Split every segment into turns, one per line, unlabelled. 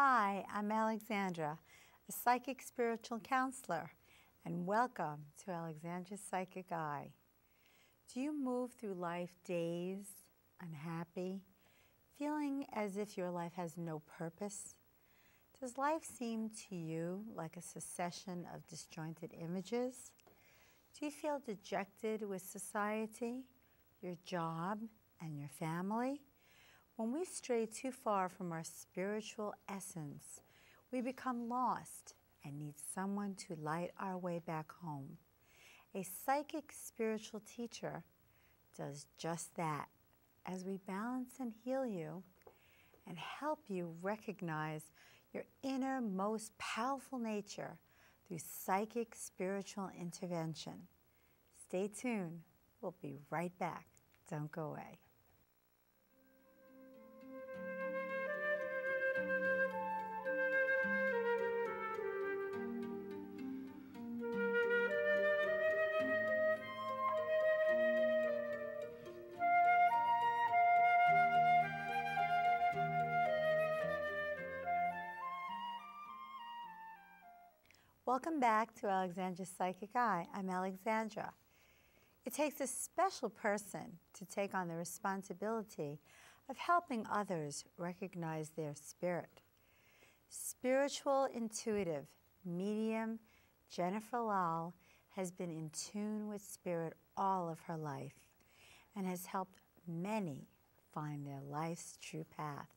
Hi, I'm Alexandra, a psychic spiritual counselor, and welcome to Alexandra's Psychic Eye. Do you move through life dazed, unhappy, feeling as if your life has no purpose? Does life seem to you like a succession of disjointed images? Do you feel dejected with society, your job, and your family? When we stray too far from our spiritual essence, we become lost and need someone to light our way back home. A psychic spiritual teacher does just that as we balance and heal you and help you recognize your inner, most powerful nature through psychic spiritual intervention. Stay tuned. We'll be right back. Don't go away. Welcome back to Alexandra's Psychic Eye. I'm Alexandra. It takes a special person to take on the responsibility of helping others recognize their spirit. Spiritual intuitive medium Jennifer Lall has been in tune with spirit all of her life and has helped many find their life's true path.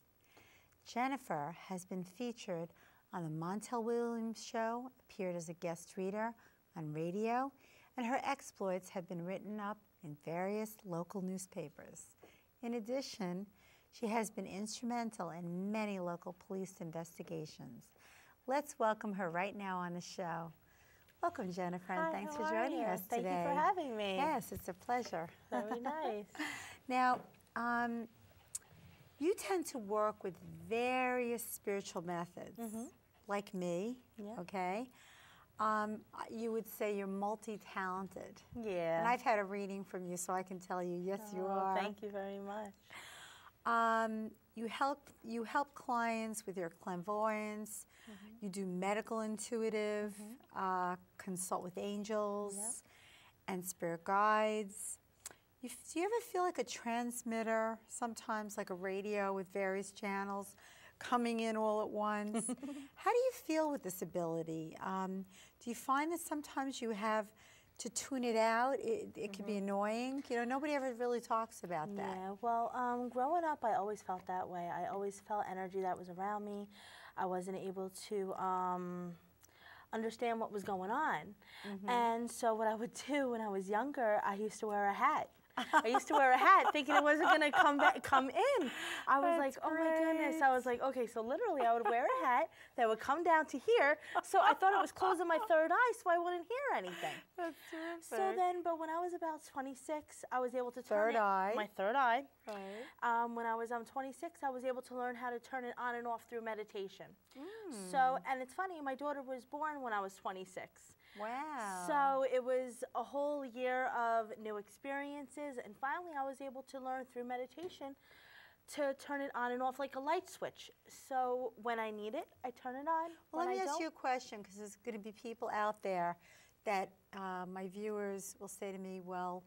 Jennifer has been featured on the Montel Williams Show, appeared as a guest reader on radio, and her exploits have been written up in various local newspapers. In addition, she has been instrumental in many local police investigations. Let's welcome her right now on the show. Welcome, Jennifer, and thanks for joining us today.
Thank you for having me.
Yes, it's a pleasure.
Very nice.
Now, you tend to work with various spiritual methods. Like me, okay? You would say you're multi-talented.
Yeah.
And I've had a reading from you, so I can tell you, yes, you are.
Thank you very much.
You help clients with your clairvoyance. You do medical intuitive, consult with angels and spirit guides. Do you ever feel like a transmitter, sometimes like a radio with various channels coming in all at once? How do you feel with this ability? Do you find that sometimes you have to tune it out? It can be annoying. You know, nobody ever really talks about that.
Yeah, well, growing up, I always felt that way. I always felt energy that was around me. I wasn't able to understand what was going on. And so what I would do when I was younger, I used to wear a hat. I used to wear a hat thinking it wasn't going to come in. I was like, oh my goodness. I was like, okay, so literally I would wear a hat that would come down to here. So I thought it was closing my third eye so I wouldn't hear anything.
That's terrific.
So then, but when I was about 26, I was able to turn my third eye.
Right.
When I was 26, I was able to learn how to turn it on and off through meditation. So, and it's funny, my daughter was born when I was 26.
Wow.
So it was a whole year of new experiences, and finally I was able to learn through meditation to turn it on and off like a light switch. So when I need it, I turn it on.
Well, let me ask you a question, because there's going to be people out there that my viewers will say to me, well,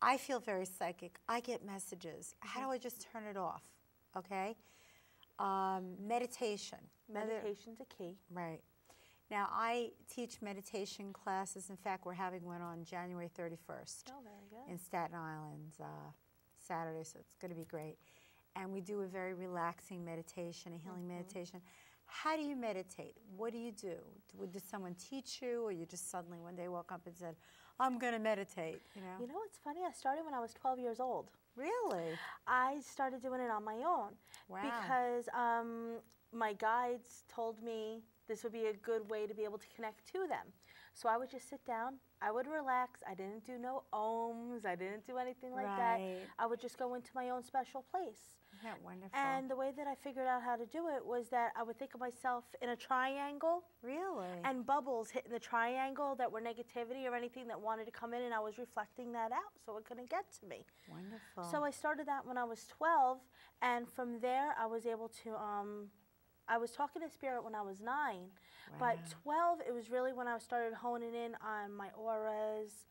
I feel very psychic. I get messages. How do I just turn it off? Okay? Meditation.
Meditation's a key.
Right. Now, I teach meditation classes. In fact, we're having one on January 31st.
Oh, very good.
In Staten Island, Saturday, so it's going to be great. And we do a very relaxing meditation, a healing meditation. How do you meditate? What do you do? Did someone teach you, or you just suddenly one day woke up and said, I'm going to meditate, you know?
You know, it's funny, I started when I was 12 years old.
Really?
I started doing it on my own.
Wow.
Because my guides told me this would be a good way to be able to connect to them. So I would just sit down, I would relax, I didn't do no ohms, I didn't do anything like that. I would just go into my own special place.
Isn't that wonderful?
And the way that I figured out how to do it was that I would think of myself in a triangle.
Really?
And bubbles hitting the triangle that were negativity or anything that wanted to come in, and I was reflecting that out so it couldn't get to me.
Wonderful.
So I started that when I was 12, and from there I was able to I was talking to Spirit when I was 9,
Wow.
but 12, it was really when I started honing in on my auras,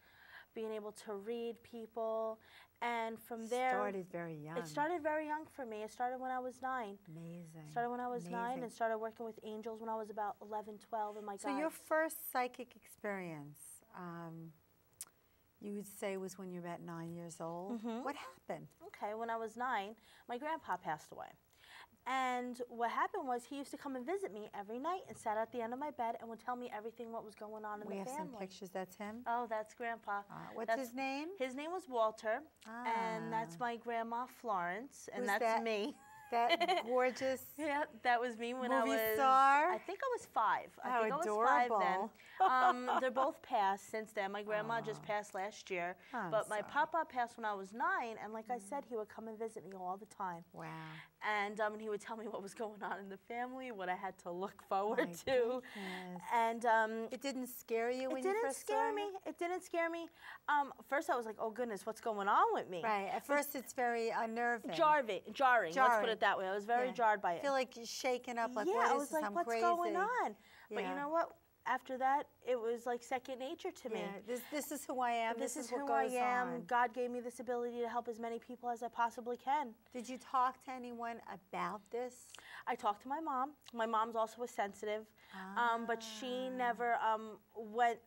being able to read people, and from there...
Started very young.
It started very young for me. It started when I was 9.
Amazing.
Started when I was 9
Amazing.
and started working with angels when I was about 11, 12, and my
So
guides.
your first psychic experience, you would say, was when you were about 9 years old.
Mhm.
What happened?
Okay, when I was 9, my grandpa passed away. And what happened was he used to come and visit me every night and sat at the end of my bed and would tell me everything what was going on in
We
the
have
family.
some pictures. That's him?
Oh, that's Grandpa.
What's his name?
His name was Walter, and that's
Ah.
my grandma Florence, and
Who's
that's
that?
me.
That gorgeous
Yeah, that was me when
movie
I was...
star?
I think I was 5. I
How
think I was
adorable.
5 then. They're both passed since then. My grandma just passed last year.
I'm
But my
sorry.
papa passed when I was 9, and like I said, he would come and visit me all the time.
Wow.
And he would tell me what was going on in the family, what I had to look forward
My
to.
goodness.
And
It didn't scare you when
it
you
didn't
first
scare
saw
me.
it?
It didn't scare me. First I was like, oh goodness, what's going on with me?
Right. At first it's very unnerving.
Jarring. Let's put
Jarring.
it that way. I was very
Yeah.
jarred by
I
it.
feel like you're shaken up. Like,
yeah,
what
I
is
was
this?
like,
I'm
what's
crazy.
going on? But
Yeah.
you know what? After that, it was like second nature to me.
Yeah. This is who I am.
This is
what
who I
goes
am.
on.
God gave me this ability to help as many people as I possibly can.
Did you talk to anyone about this?
I talked to my mom. My mom's also a sensitive, but she never went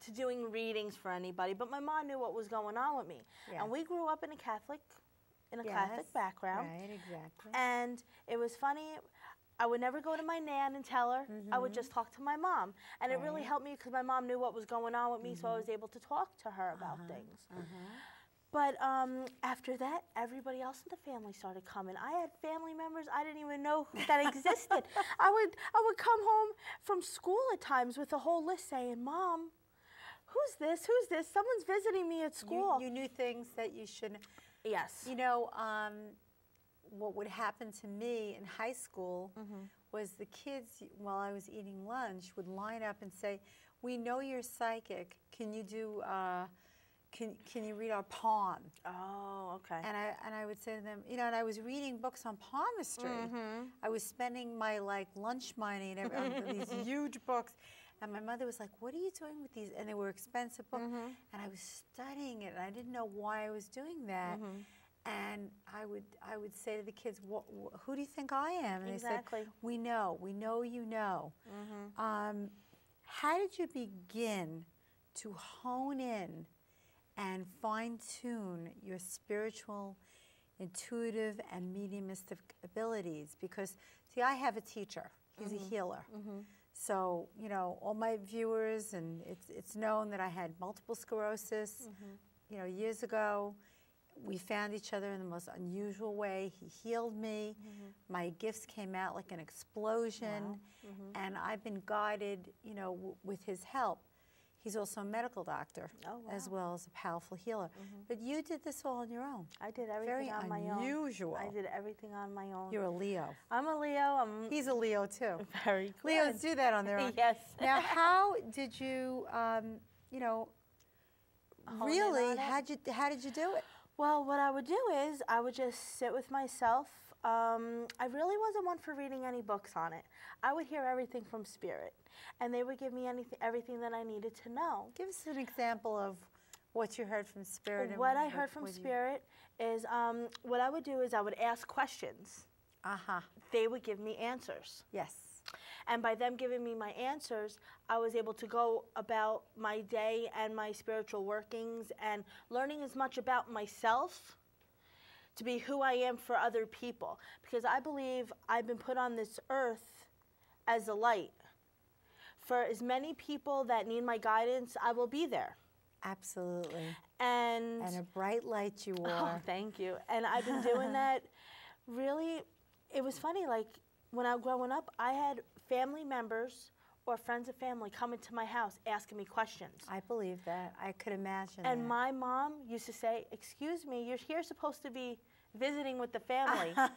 to doing readings for anybody. But my mom knew what was going on with me.
Yeah.
And we grew up in a Catholic
Yes.
Catholic background.
Right, exactly.
And it was funny. I would never go to my nan and tell her. I would just talk to my mom. And it really
Right.
helped me because my mom knew what was going on with me, so I was able to talk to her about things. But after that, everybody else in the family started coming. I had family members I didn't even know that existed. I would come home from school at times with a whole list saying, Mom, who's this? Who's this? Someone's visiting me at school.
You knew things that you shouldn't.
Yes.
You know, what would happen to me in high school was the kids, while I was eating lunch, would line up and say, "We know you're psychic. Can you do? Can you read our palm?"
Oh, okay.
And I would say to them, you know, and I was reading books on palmistry. I was spending my like lunch money and on these huge books. And my mother was like, "What are you doing with these?" And they were expensive books. And I was studying it, and I didn't know why I was doing that. And I would say to the kids, "Who do you think I am?" And
Exactly.
they said, we know you know." How did you begin to hone in and fine-tune your spiritual, intuitive, and mediumistic abilities? Because, see, I have a teacher. He's a healer. So, you know, all my viewers, and it's known that I had multiple sclerosis, you know, years ago. We found each other in the most unusual way. He healed me. My gifts came out like an explosion. And I've been guided, you know, with his help. He's also a medical doctor, as well as a powerful healer. But you did this all on your own.
I did everything on my own.
Very unusual.
I did everything on my own.
You're a Leo.
I'm a Leo.
He's a Leo, too.
Very good.
Leos do that on their own.
Yes.
Now, how did you, you know,
Hone in
really,
on it?
how did you do it?
Well, what I would do is I would just sit with myself. I really wasn't one for reading any books on it. I would hear everything from Spirit, and they would give me everything that I needed to know.
Give us an example of what you heard from Spirit. And
What I heard from
what you-
Spirit is what I would do is I would ask questions. They would give me answers.
Yes.
And by them giving me my answers, I was able to go about my day and my spiritual workings and learning as much about myself to be who I am for other people. Because I believe I've been put on this earth as a light. For as many people that need my guidance, I will be there.
Absolutely.
And
a bright light you
oh,
are.
thank you. And I've been doing that. Really, it was funny. Like when I was growing up, I had family members or friends of family come into my house asking me questions.
I believe that. I could imagine
And
that.
my mom used to say, "Excuse me, you're here supposed to be visiting with the family.